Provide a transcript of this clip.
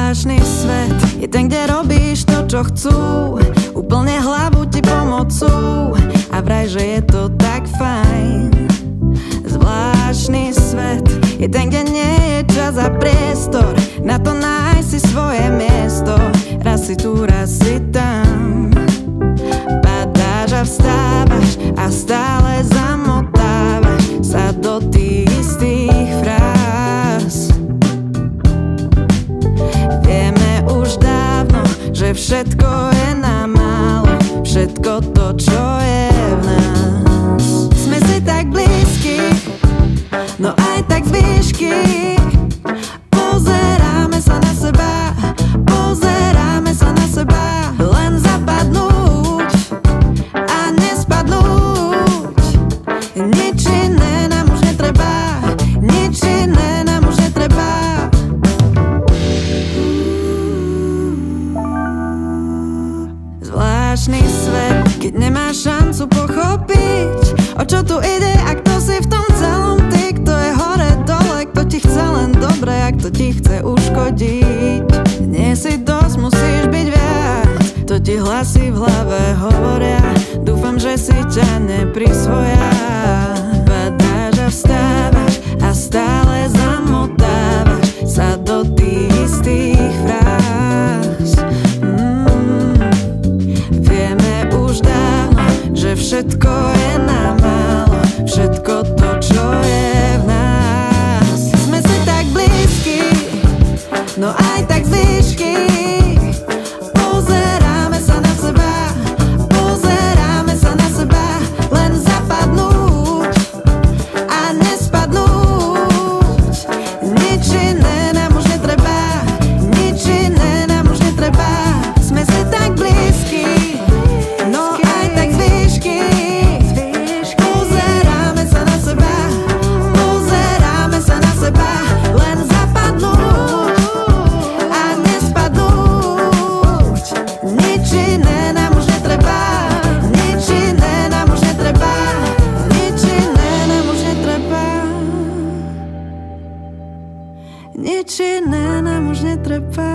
Zvláštny svet je ten, kde robíš to, čo chcú, úplne hlavu ti pomocú a vraj, že je to tak fajn. Zvláštny svet je ten, kde nie je čas a priestor na to nájsť si svoje miesto. Raz si tu, raz si tam, padáš a vstávaš a stále zamotávaš sa do tých istých fráz. Vieme už dávno, že všetko je na málo, všetko to, čo je v nás. Sme si tak blízki, no aj tak z výšky. Pozeráme sa na seba, pozeráme sa na seba. Len zapadnúť a nespadnúť. Nič iné nám už netreba, nič iné nám už netreba. Zvláštny svet, keď nemáš šancu pochopiť, o čo tu ide a kto si v tom celom ty. Kto je hore dole, kto ti chce len dobre a kto ti chce uškodiť. Nie si dosť, musíš byť viac, to ti hlasy v hlave hovoria. Dúfam, že si ťa neprisvoja. Padáš a vstávaš a stále zamotávaš sa do tých istých fráz. Vieme už dávno, že všetko je na málo, všetko to, čo je v nás. Sme si tak blízki, no aj tak z výšky. Pozeráme sa na seba, pozeráme sa na seba. Len zapadnúť a nespadnúť. Nič iné nám už netreba, nič iné nám už netreba. Sme si tak blízki, no aj tak z výšky. Pozeráme sa na seba, pozeráme sa na seba. Len zapadnúť a nespadnúť. Nič iné nám už netreba, nič iné nám už netreba, nič iné nám už netreba. Nič iné nám už netreba.